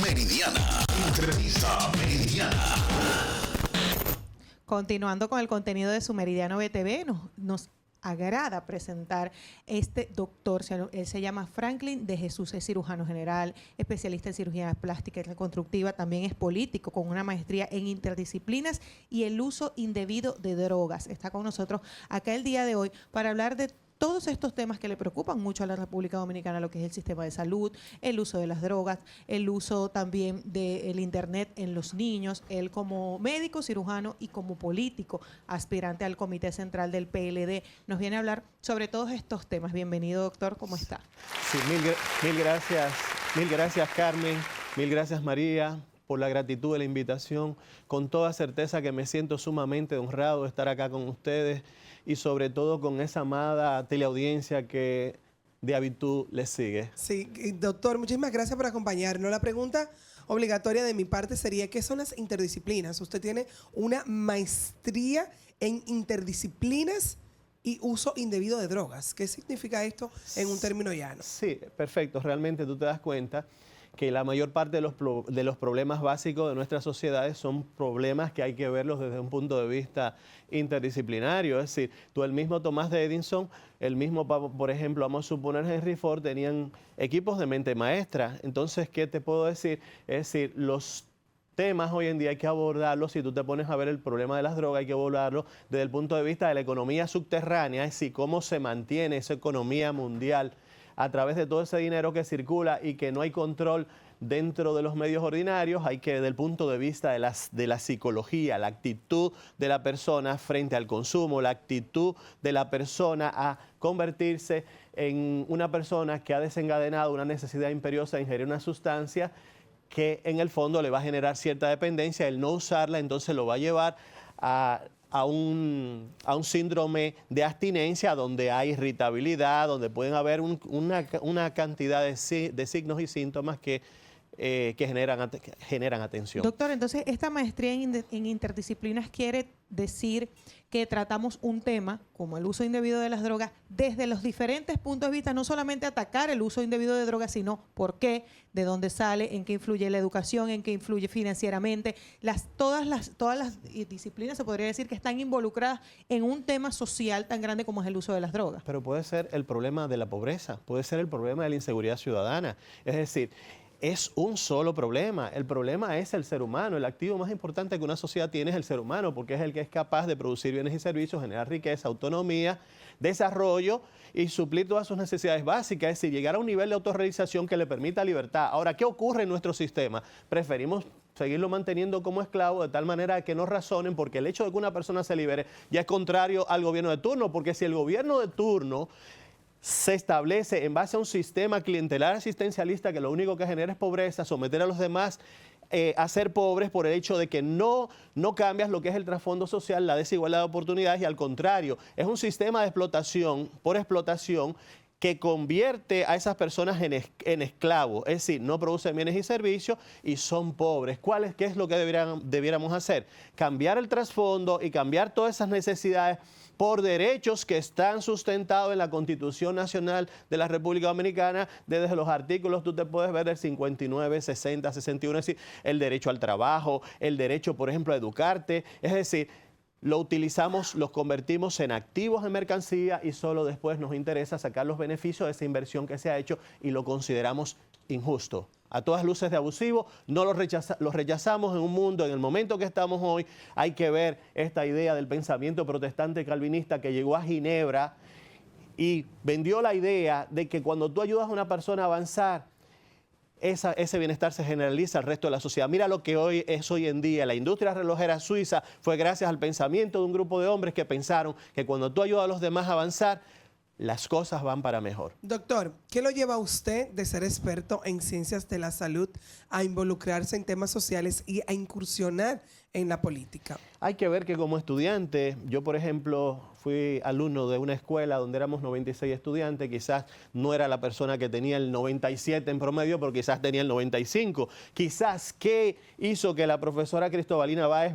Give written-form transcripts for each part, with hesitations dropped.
Meridiana. Entrevista Meridiana. Continuando con el contenido de su Meridiano BTV, nos agrada presentar este doctor. Él se llama Franklin de Jesús, es cirujano general, especialista en cirugía plástica y reconstructiva, también es político con una maestría en interdisciplinas y el uso indebido de drogas. Está con nosotros acá el día de hoy para hablar de todos estos temas que le preocupan mucho a la República Dominicana, lo que es el sistema de salud, el uso de las drogas, el uso también del Internet en los niños. Él como médico, cirujano y como político, aspirante al Comité Central del PLD, nos viene a hablar sobre todos estos temas. Bienvenido, doctor, ¿cómo está? Sí, mil gracias, Carmen, mil gracias, María, por la gratitud de la invitación. Con toda certeza que me siento sumamente honrado de estar acá con ustedes y sobre todo con esa amada teleaudiencia que de habitud les sigue. Sí, doctor, muchísimas gracias por acompañarnos. La pregunta obligatoria de mi parte sería, ¿qué son las interdisciplinas? Usted tiene una maestría en interdisciplinas y uso indebido de drogas. ¿Qué significa esto en un término llano? Sí, perfecto. Realmente tú te das cuenta que la mayor parte de los problemas básicos de nuestras sociedades son problemas que hay que verlos desde un punto de vista interdisciplinario. Es decir, tú el mismo Tomás de Edison, el mismo, por ejemplo, vamos a suponer Henry Ford, tenían equipos de mente maestra. Entonces, ¿qué te puedo decir? Es decir, los temas hoy en día hay que abordarlos. Si tú te pones a ver el problema de las drogas, hay que abordarlo desde el punto de vista de la economía subterránea, es decir, cómo se mantiene esa economía mundial a través de todo ese dinero que circula y que no hay control dentro de los medios ordinarios. Hay que, desde el punto de vista de la psicología, la actitud de la persona frente al consumo, la actitud de la persona a convertirse en una persona que ha desencadenado una necesidad imperiosa de ingerir una sustancia que en el fondo le va a generar cierta dependencia. El no usarla entonces lo va a llevar a un síndrome de abstinencia donde hay irritabilidad, donde pueden haber una cantidad de signos y síntomas que generan atención. Doctor, entonces esta maestría en interdisciplinas quiere decir que tratamos un tema como el uso indebido de las drogas desde los diferentes puntos de vista, no solamente atacar el uso indebido de drogas, sino por qué, de dónde sale, en qué influye la educación, en qué influye financieramente. Todas las disciplinas se podría decir que están involucradas en un tema social tan grande como es el uso de las drogas. Pero puede ser el problema de la pobreza, puede ser el problema de la inseguridad ciudadana. Es decir, es un solo problema. El problema es el ser humano. El activo más importante que una sociedad tiene es el ser humano, porque es el que es capaz de producir bienes y servicios, generar riqueza, autonomía, desarrollo y suplir todas sus necesidades básicas, es decir, llegar a un nivel de autorrealización que le permita libertad. Ahora, ¿qué ocurre en nuestro sistema? Preferimos seguirlo manteniendo como esclavo de tal manera que no razonen, porque el hecho de que una persona se libere ya es contrario al gobierno de turno, porque si el gobierno de turno se establece en base a un sistema clientelar asistencialista que lo único que genera es pobreza, someter a los demás a ser pobres por el hecho de que no cambias lo que es el trasfondo social, la desigualdad de oportunidades, y al contrario, es un sistema de explotación por explotación que convierte a esas personas en esclavos, es decir, no producen bienes y servicios y son pobres. ¿Qué es lo que debiéramos hacer? Cambiar el trasfondo y cambiar todas esas necesidades por derechos que están sustentados en la Constitución Nacional de la República Dominicana. Desde los artículos tú te puedes ver del 59, 60, 61, es decir, el derecho al trabajo, el derecho, por ejemplo, a educarte, es decir, lo utilizamos, los convertimos en activos de mercancía y solo después nos interesa sacar los beneficios de esa inversión que se ha hecho y lo consideramos injusto. A todas luces de abusivo, no los rechazamos en un mundo, en el momento que estamos hoy. Hay que ver esta idea del pensamiento protestante calvinista que llegó a Ginebra y vendió la idea de que cuando tú ayudas a una persona a avanzar, ese bienestar se generaliza al resto de la sociedad. Mira lo que hoy en día. La industria relojera suiza fue gracias al pensamiento de un grupo de hombres que pensaron que cuando tú ayudas a los demás a avanzar, las cosas van para mejor. Doctor, ¿qué lo lleva a usted de ser experto en ciencias de la salud a involucrarse en temas sociales y a incursionar en la política? Hay que ver que como estudiante, yo por ejemplo fui alumno de una escuela donde éramos 96 estudiantes, quizás no era la persona que tenía el 97 en promedio, pero quizás tenía el 95. Quizás, ¿qué hizo que la profesora Cristobalina Báez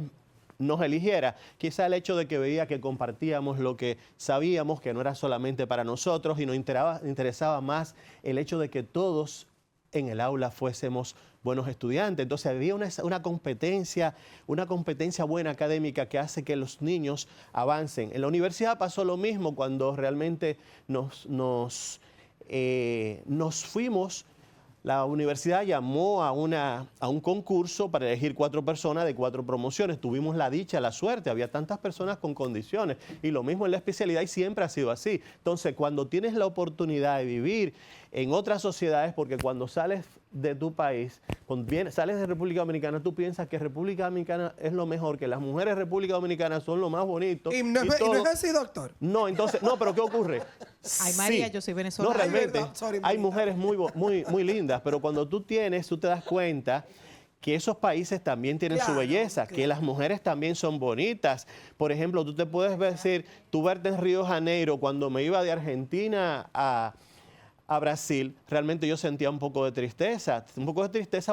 nos eligiera? Quizá el hecho de que veía que compartíamos lo que sabíamos, que no era solamente para nosotros, y nos interesaba más el hecho de que todos en el aula fuésemos buenos estudiantes. Entonces había una competencia buena académica que hace que los niños avancen. En la universidad pasó lo mismo cuando realmente nos fuimos. La universidad llamó a un concurso para elegir 4 personas de 4 promociones. Tuvimos la dicha, la suerte, había tantas personas con condiciones. Y lo mismo en la especialidad y siempre ha sido así. Entonces, cuando tienes la oportunidad de vivir en otras sociedades, porque cuando sales de tu país, sales de República Dominicana, tú piensas que República Dominicana es lo mejor, que las mujeres de República Dominicana son lo más bonito. Y no es así, doctor. No, entonces, no, pero ¿qué ocurre? Ay, María, yo soy venezolana. No, realmente, Ay, verdad. Sorry, hay Marita. mujeres muy lindas, pero cuando tú te das cuenta que esos países también tienen su Claro, belleza, que las mujeres también son bonitas. Por ejemplo, tú te puedes decir, tú verte en Río de Janeiro, cuando me iba de Argentina a Brasil, realmente yo sentía un poco de tristeza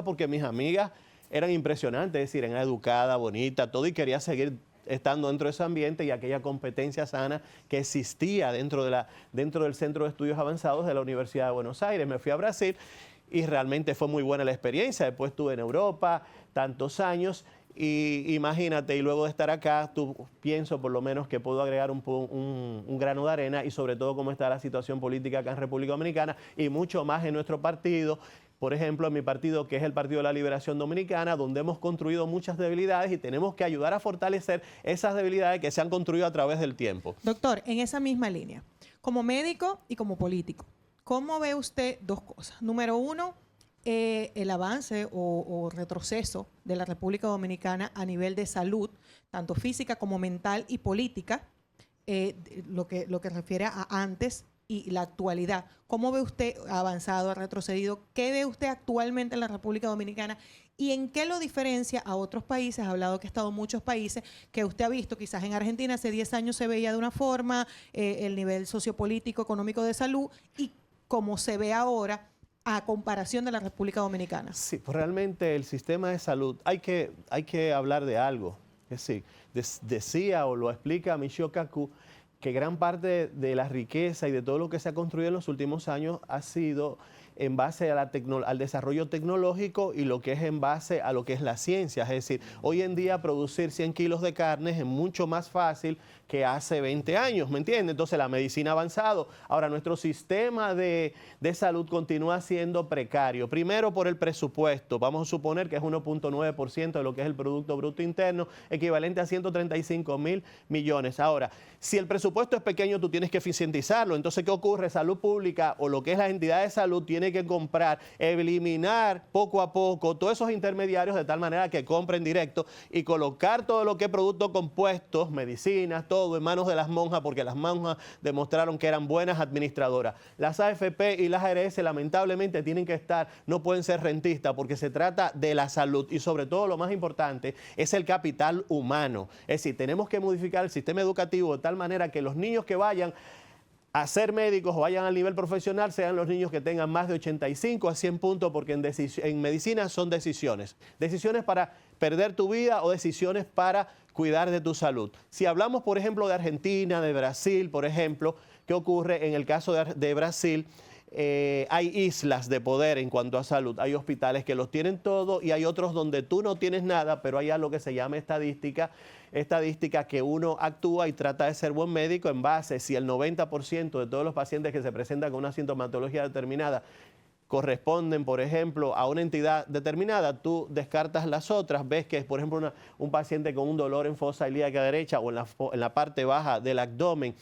porque mis amigas eran impresionantes, es decir, eran educadas, bonitas, todo, y quería seguir estando dentro de ese ambiente y aquella competencia sana que existía dentro del Centro de Estudios Avanzados de la Universidad de Buenos Aires. Me fui a Brasil y realmente fue muy buena la experiencia. Después estuve en Europa tantos años y imagínate, y luego de estar acá, pienso por lo menos que puedo agregar un grano de arena, y sobre todo cómo está la situación política acá en República Dominicana y mucho más en nuestro partido. Por ejemplo, en mi partido, que es el Partido de la Liberación Dominicana, donde hemos construido muchas debilidades y tenemos que ayudar a fortalecer esas debilidades que se han construido a través del tiempo. Doctor, en esa misma línea, como médico y como político, ¿cómo ve usted 2 cosas? Número 1, el avance o retroceso de la República Dominicana a nivel de salud, tanto física como mental y política, lo que refiere a antes y la actualidad. ¿Cómo ve usted avanzado, ha retrocedido? ¿Qué ve usted actualmente en la República Dominicana? ¿Y en qué lo diferencia a otros países? Ha hablado que ha estado en muchos países que usted ha visto, quizás en Argentina hace 10 años se veía de una forma, el nivel sociopolítico, económico de salud, y cómo se ve ahora a comparación de la República Dominicana. Sí, pues realmente el sistema de salud, hay que hablar de algo. Es decir, decía o lo explica Michio Kaku, que gran parte de la riqueza y de todo lo que se ha construido en los últimos años ha sido en base al desarrollo tecnológico y lo que es en base a lo que es la ciencia. Es decir, hoy en día producir 100 kilos de carne es mucho más fácil que hace 20 años, ¿me entiendes? Entonces la medicina ha avanzado. Ahora, nuestro sistema de salud continúa siendo precario. Primero por el presupuesto. Vamos a suponer que es 1.9% de lo que es el Producto Bruto Interno, equivalente a 135.000 millones. Ahora, si el presupuesto es pequeño, tú tienes que eficientizarlo. Entonces, ¿qué ocurre? Salud Pública o lo que es la entidad de salud tiene que comprar, eliminar poco a poco todos esos intermediarios de tal manera que compren directo y colocar todo lo que es productos compuestos, medicinas, todo en manos de las monjas, porque las monjas demostraron que eran buenas administradoras. Las AFP y las ARS lamentablemente tienen que estar, no pueden ser rentistas, porque se trata de la salud y sobre todo lo más importante es el capital humano. Es decir, tenemos que modificar el sistema educativo de tal manera que los niños que vayan a ser médicos o vayan al nivel profesional sean los niños que tengan más de 85 a 100 puntos, porque en medicina son decisiones. Decisiones para perder tu vida o decisiones para cuidar de tu salud. Si hablamos, por ejemplo, de Argentina, de Brasil, por ejemplo, ¿qué ocurre en el caso de Brasil? Hay islas de poder en cuanto a salud. Hay hospitales que los tienen todo y hay otros donde tú no tienes nada, pero hay algo que se llama estadística que uno actúa y trata de ser buen médico en base, si el 90% de todos los pacientes que se presentan con una sintomatología determinada corresponden, por ejemplo, a una entidad determinada, tú descartas las otras, ves que es, por ejemplo, un paciente con un dolor en fosa ilíaca derecha o en la parte baja del abdomen,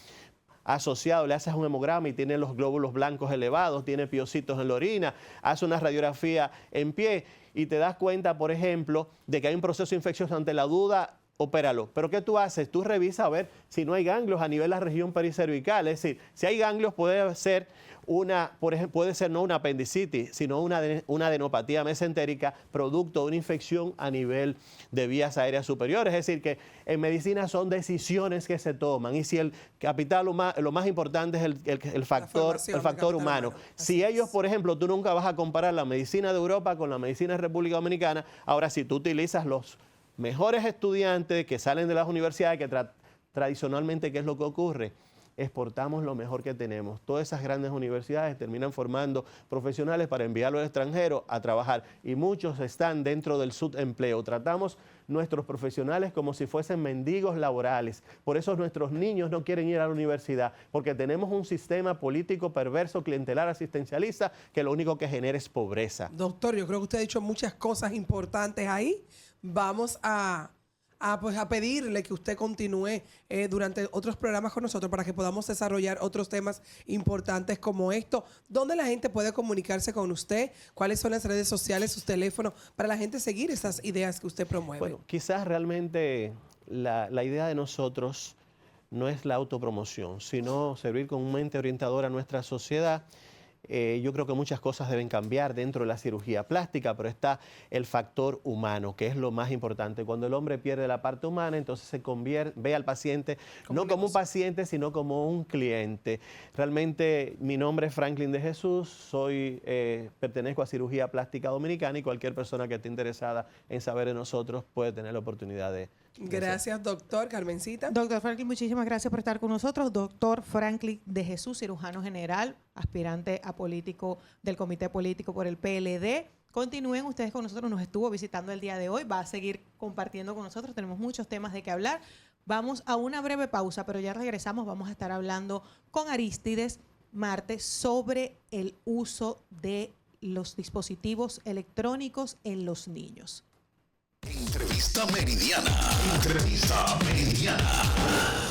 asociado, le haces un hemograma y tiene los glóbulos blancos elevados, tiene piocitos en la orina, hace una radiografía en pie y te das cuenta, por ejemplo, de que hay un proceso infeccioso. Ante la duda, opéralo. ¿Pero qué tú haces? Tú revisas a ver si no hay ganglios a nivel de la región pericervical. Es decir, si hay ganglios puede ser puede ser no una apendicitis, sino una adenopatía mesentérica producto de una infección a nivel de vías aéreas superiores. Es decir, que en medicina son decisiones que se toman y si el capital humano, lo más importante es el factor humano. Si ellos, por ejemplo, tú nunca vas a comparar la medicina de Europa con la medicina de República Dominicana. Ahora, si tú utilizas los mejores estudiantes que salen de las universidades, que tradicionalmente, ¿qué es lo que ocurre? exportamos lo mejor que tenemos. Todas esas grandes universidades terminan formando profesionales para enviarlos al extranjero a trabajar y muchos están dentro del subempleo. Tratamos nuestros profesionales como si fuesen mendigos laborales. Por eso nuestros niños no quieren ir a la universidad, porque tenemos un sistema político perverso, clientelar, asistencialista, que lo único que genera es pobreza. Doctor, yo creo que usted ha dicho muchas cosas importantes ahí. Vamos a pedirle que usted continúe durante otros programas con nosotros para que podamos desarrollar otros temas importantes como esto. ¿Dónde la gente puede comunicarse con usted? ¿Cuáles son las redes sociales, sus teléfonos, para la gente seguir esas ideas que usted promueve? Bueno, quizás realmente la idea de nosotros no es la autopromoción, sino servir como un mente orientador a nuestra sociedad. Yo creo que muchas cosas deben cambiar dentro de la cirugía plástica, pero está el factor humano, que es lo más importante. Cuando el hombre pierde la parte humana, entonces ve al paciente no como un paciente, sino como un cliente. Realmente mi nombre es Franklin de Jesús, pertenezco a Cirugía Plástica Dominicana y cualquier persona que esté interesada en saber de nosotros puede tener la oportunidad de... Gracias, doctor. Carmencita. Doctor Franklin, muchísimas gracias por estar con nosotros. Doctor Franklin de Jesús, cirujano general, aspirante a político del Comité Político por el PLD. Continúen ustedes con nosotros, nos estuvo visitando el día de hoy, va a seguir compartiendo con nosotros, tenemos muchos temas de qué hablar. Vamos a una breve pausa, pero ya regresamos, vamos a estar hablando con Arístides Marte sobre el uso de los dispositivos electrónicos en los niños. Entrevista Meridiana. Entrevista Meridiana.